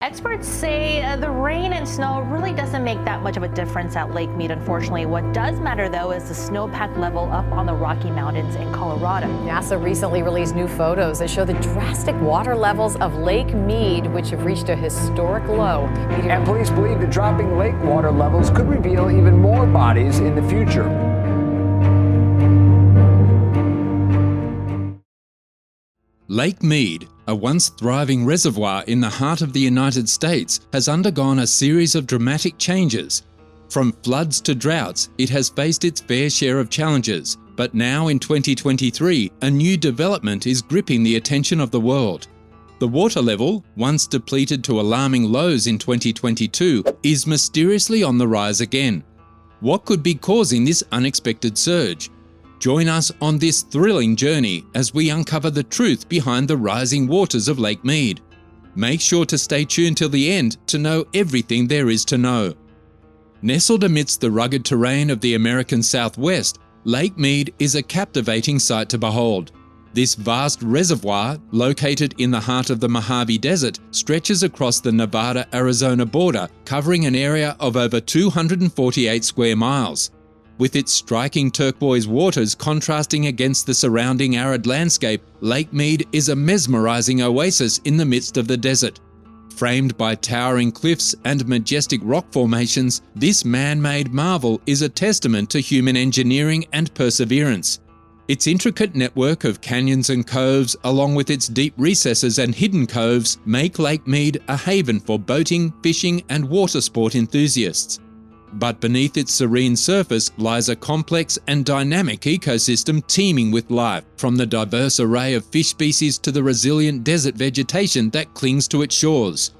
Experts say the rain and snow really doesn't make that much of a difference at Lake Mead, unfortunately. What does matter, though, is the snowpack level up on the Rocky Mountains in Colorado. NASA recently released new photos that show the drastic water levels of Lake Mead, which have reached a historic low. And police believe that dropping lake water levels could reveal even more bodies in the future. Lake Mead, a once thriving reservoir in the heart of the United States, has undergone a series of dramatic changes. From floods to droughts, it has faced its fair share of challenges, but now in 2023, a new development is gripping the attention of the world. The water level, once depleted to alarming lows in 2022, is mysteriously on the rise again. What could be causing this unexpected surge? Join us on this thrilling journey as we uncover the truth behind the rising waters of Lake Mead. Make sure to stay tuned till the end to know everything there is to know. Nestled amidst the rugged terrain of the American Southwest, Lake Mead is a captivating sight to behold. This vast reservoir, located in the heart of the Mojave Desert, stretches across the Nevada-Arizona border, covering an area of over 248 square miles. With its striking turquoise waters contrasting against the surrounding arid landscape, Lake Mead is a mesmerizing oasis in the midst of the desert. Framed by towering cliffs and majestic rock formations, this man-made marvel is a testament to human engineering and perseverance. Its intricate network of canyons and coves, along with its deep recesses and hidden coves, make Lake Mead a haven for boating, fishing, and water sport enthusiasts. But beneath its serene surface lies a complex and dynamic ecosystem teeming with life, from the diverse array of fish species to the resilient desert vegetation that clings to its shores.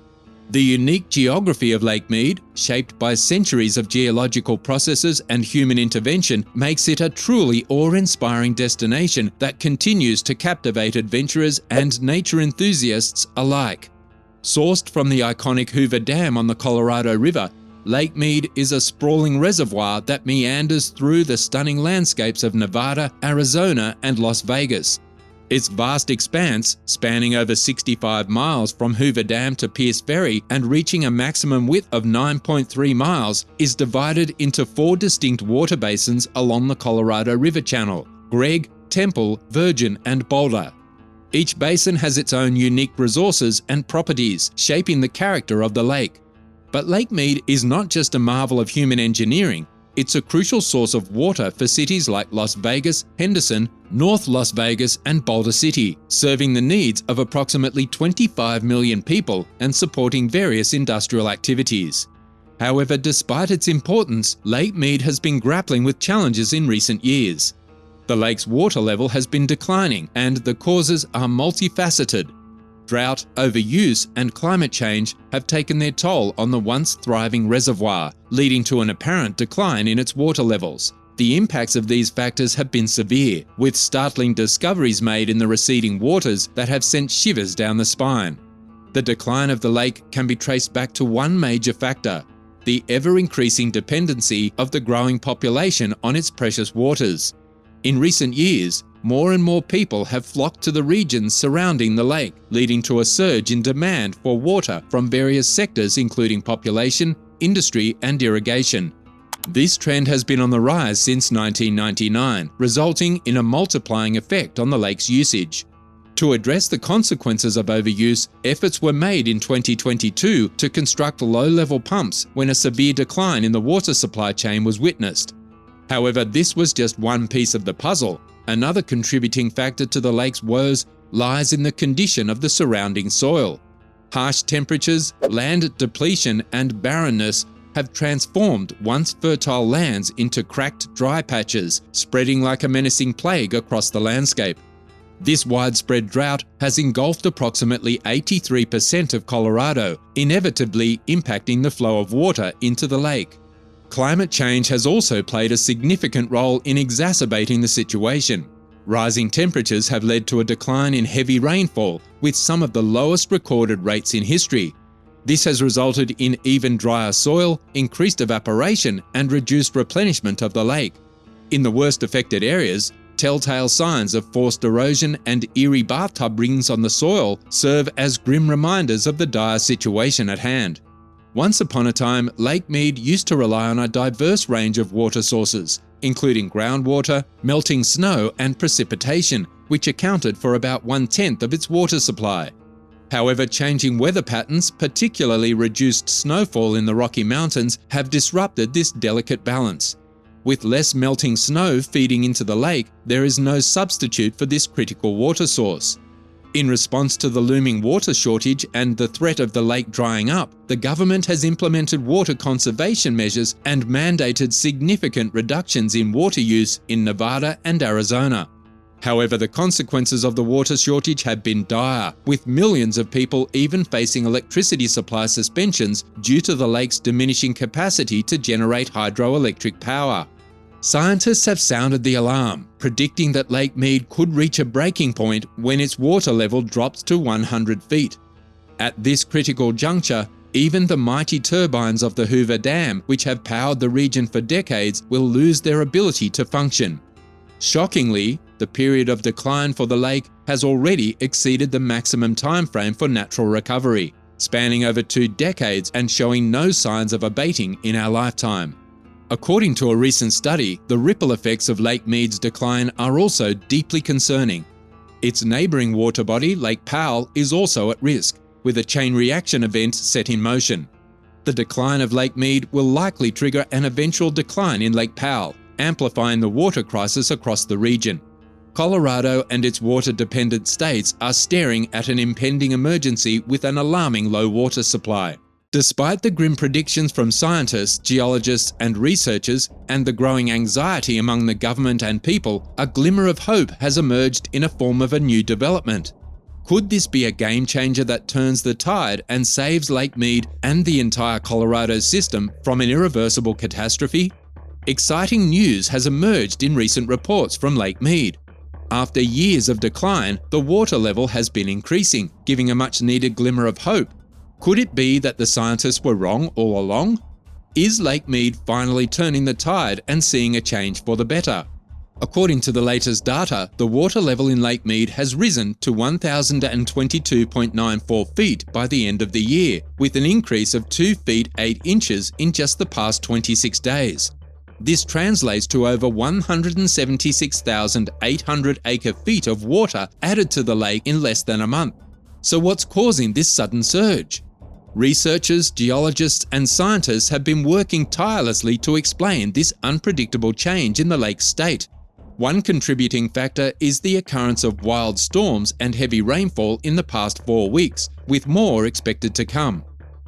The unique geography of Lake Mead, shaped by centuries of geological processes and human intervention, makes it a truly awe-inspiring destination that continues to captivate adventurers and nature enthusiasts alike. Sourced from the iconic Hoover Dam on the Colorado River, Lake Mead is a sprawling reservoir that meanders through the stunning landscapes of Nevada, Arizona, and Las Vegas. Its vast expanse, spanning over 65 miles from Hoover Dam to Pierce Ferry and reaching a maximum width of 9.3 miles, is divided into 4 distinct water basins along the Colorado River Channel: Gregg, Temple, Virgin, and Boulder. Each basin has its own unique resources and properties, shaping the character of the lake. But Lake Mead is not just a marvel of human engineering, it's a crucial source of water for cities like Las Vegas, Henderson, North Las Vegas, and Boulder City, serving the needs of approximately 25 million people and supporting various industrial activities. However, despite its importance, Lake Mead has been grappling with challenges in recent years. The lake's water level has been declining, and the causes are multifaceted. Drought, overuse, and climate change have taken their toll on the once thriving reservoir, leading to an apparent decline in its water levels. The impacts of these factors have been severe, with startling discoveries made in the receding waters that have sent shivers down the spine. The decline of the lake can be traced back to one major factor: the ever-increasing dependency of the growing population on its precious waters. In recent years, more and more people have flocked to the regions surrounding the lake, leading to a surge in demand for water from various sectors including population, industry, and irrigation. This trend has been on the rise since 1999, resulting in a multiplying effect on the lake's usage. To address the consequences of overuse, efforts were made in 2022 to construct low-level pumps when a severe decline in the water supply chain was witnessed. However, this was just one piece of the puzzle. Another contributing factor to the lake's woes lies in the condition of the surrounding soil. Harsh temperatures, land depletion, and barrenness have transformed once fertile lands into cracked dry patches, spreading like a menacing plague across the landscape. This widespread drought has engulfed approximately 83% of Colorado, inevitably impacting the flow of water into the lake. Climate change has also played a significant role in exacerbating the situation. Rising temperatures have led to a decline in heavy rainfall, with some of the lowest recorded rates in history. This has resulted in even drier soil, increased evaporation, and reduced replenishment of the lake. In the worst affected areas, Telltale signs of forced erosion and eerie bathtub rings on the soil serve as grim reminders of the dire situation at hand. Once upon a time, Lake Mead used to rely on a diverse range of water sources, including groundwater, melting snow, and precipitation, which accounted for about 1/10 of its water supply. However, changing weather patterns, particularly reduced snowfall in the Rocky Mountains, have disrupted this delicate balance. With less melting snow feeding into the lake, there is no substitute for this critical water source. In response to the looming water shortage and the threat of the lake drying up, the government has implemented water conservation measures and mandated significant reductions in water use in Nevada and Arizona. However, the consequences of the water shortage have been dire, with millions of people even facing electricity supply suspensions due to the lake's diminishing capacity to generate hydroelectric power. Scientists have sounded the alarm, predicting that Lake Mead could reach a breaking point when its water level drops to 100 feet. At this critical juncture, even the mighty turbines of the Hoover Dam, which have powered the region for decades, will lose their ability to function. Shockingly, the period of decline for the lake has already exceeded the maximum time frame for natural recovery, spanning over 2 decades and showing no signs of abating in our lifetime. According to a recent study, the ripple effects of Lake Mead's decline are also deeply concerning. Its neighbouring water body, Lake Powell, is also at risk, with a chain reaction event set in motion. The decline of Lake Mead will likely trigger an eventual decline in Lake Powell, amplifying the water crisis across the region. Colorado and its water-dependent states are staring at an impending emergency with an alarming low water supply. Despite the grim predictions from scientists, geologists, and researchers, and the growing anxiety among the government and people, a glimmer of hope has emerged in a form of a new development. Could this be a game changer that turns the tide and saves Lake Mead and the entire Colorado system from an irreversible catastrophe? Exciting news has emerged in recent reports from Lake Mead. After years of decline, the water level has been increasing, giving a much-needed glimmer of hope. Could it be that the scientists were wrong all along? Is Lake Mead finally turning the tide and seeing a change for the better? According to the latest data, the water level in Lake Mead has risen to 1,022.94 feet by the end of the year, with an increase of 2 feet 8 inches in just the past 26 days. This translates to over 176,800 acre-feet of water added to the lake in less than a month. So what's causing this sudden surge? Researchers, geologists, and scientists have been working tirelessly to explain this unpredictable change in the lake's state. One contributing factor is the occurrence of wild storms and heavy rainfall in the past 4 weeks, with more expected to come.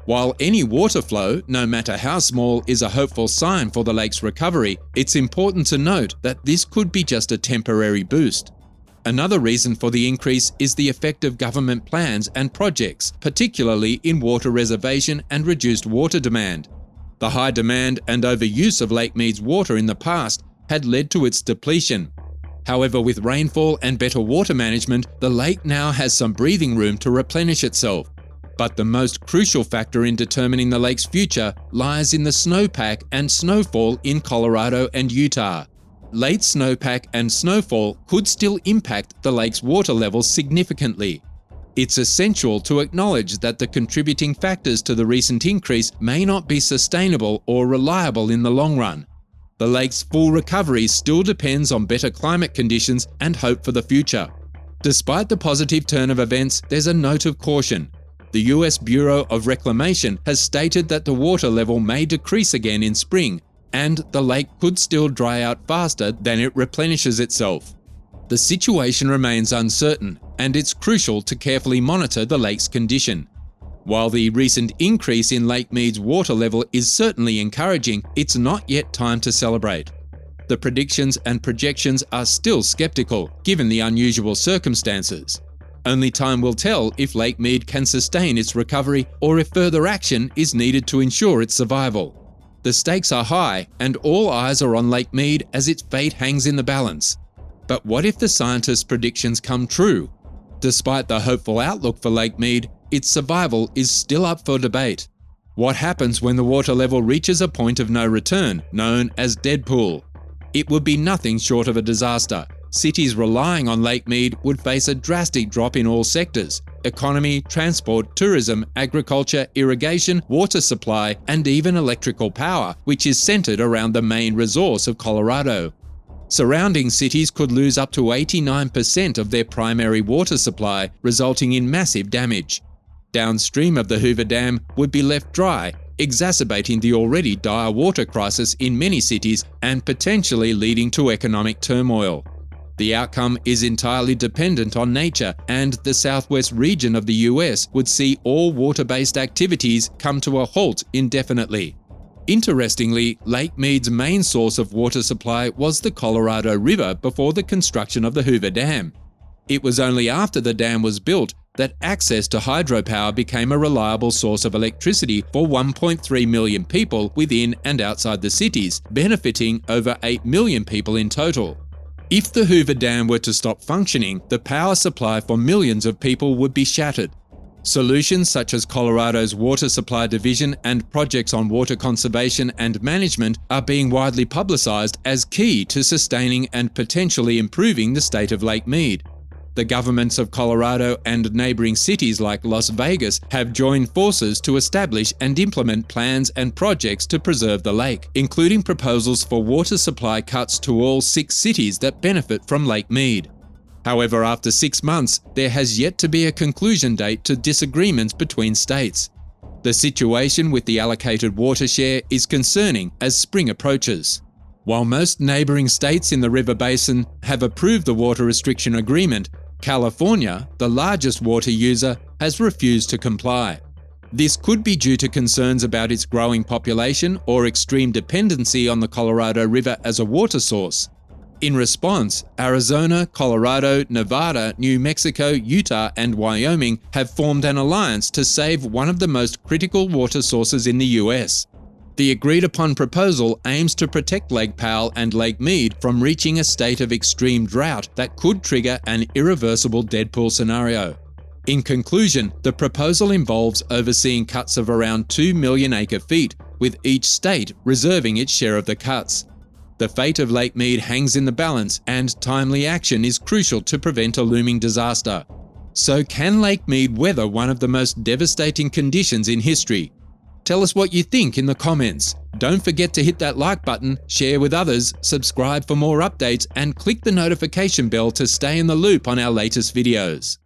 While any water flow, no matter how small, is a hopeful sign for the lake's recovery, it's important to note that this could be just a temporary boost. Another reason for the increase is the effect of government plans and projects, particularly in water reservation and reduced water demand. The high demand and overuse of Lake Mead's water in the past had led to its depletion. However, with rainfall and better water management, the lake now has some breathing room to replenish itself. But the most crucial factor in determining the lake's future lies in the snowpack and snowfall in Colorado and Utah. Late snowpack and snowfall could still impact the lake's water levels significantly. It's essential to acknowledge that the contributing factors to the recent increase may not be sustainable or reliable in the long run. The lake's full recovery still depends on better climate conditions and hope for the future. Despite the positive turn of events, there's a note of caution. The US Bureau of Reclamation has stated that the water level may decrease again in spring, and the lake could still dry out faster than it replenishes itself. The situation remains uncertain, and it's crucial to carefully monitor the lake's condition. While the recent increase in Lake Mead's water level is certainly encouraging, it's not yet time to celebrate. The predictions and projections are still skeptical, given the unusual circumstances. Only time will tell if Lake Mead can sustain its recovery or if further action is needed to ensure its survival. The stakes are high, and all eyes are on Lake Mead as its fate hangs in the balance. But what if the scientists' predictions come true? Despite the hopeful outlook for Lake Mead, its survival is still up for debate. What happens when the water level reaches a point of no return, known as dead pool? It would be nothing short of a disaster, cities relying on Lake Mead would face a drastic drop in all sectors: economy, transport, tourism, agriculture, irrigation, water supply, and even electrical power, which is centered around the main resource of Colorado. Surrounding cities could lose up to 89% of their primary water supply, resulting in massive damage. Downstream of the Hoover Dam would be left dry, exacerbating the already dire water crisis in many cities and potentially leading to economic turmoil. The outcome is entirely dependent on nature, and the southwest region of the US would see all water-based activities come to a halt indefinitely. Interestingly, Lake Mead's main source of water supply was the Colorado River before the construction of the Hoover Dam. It was only after the dam was built that access to hydropower became a reliable source of electricity for 1.3 million people within and outside the cities, benefiting over 8 million people in total. If the Hoover Dam were to stop functioning, the power supply for millions of people would be shattered. Solutions such as Colorado's Water Supply Division and projects on water conservation and management are being widely publicized as key to sustaining and potentially improving the state of Lake Mead. The governments of Colorado and neighboring cities like Las Vegas have joined forces to establish and implement plans and projects to preserve the lake, including proposals for water supply cuts to all 6 cities that benefit from Lake Mead. However, after 6 months, there has yet to be a conclusion date to disagreements between states. The situation with the allocated water share is concerning as spring approaches. While most neighboring states in the river basin have approved the water restriction agreement, California, the largest water user, has refused to comply. This could be due to concerns about its growing population or extreme dependency on the Colorado River as a water source. In response, Arizona, Colorado, Nevada, New Mexico, Utah, and Wyoming have formed an alliance to save one of the most critical water sources in the US. The agreed-upon proposal aims to protect Lake Powell and Lake Mead from reaching a state of extreme drought that could trigger an irreversible deadpool scenario. In conclusion, the proposal involves overseeing cuts of around 2 million acre-feet, with each state reserving its share of the cuts. The fate of Lake Mead hangs in the balance, and timely action is crucial to prevent a looming disaster. So can Lake Mead weather one of the most devastating conditions in history? Tell us what you think in the comments. Don't forget to hit that like button, share with others, subscribe for more updates, and click the notification bell to stay in the loop on our latest videos.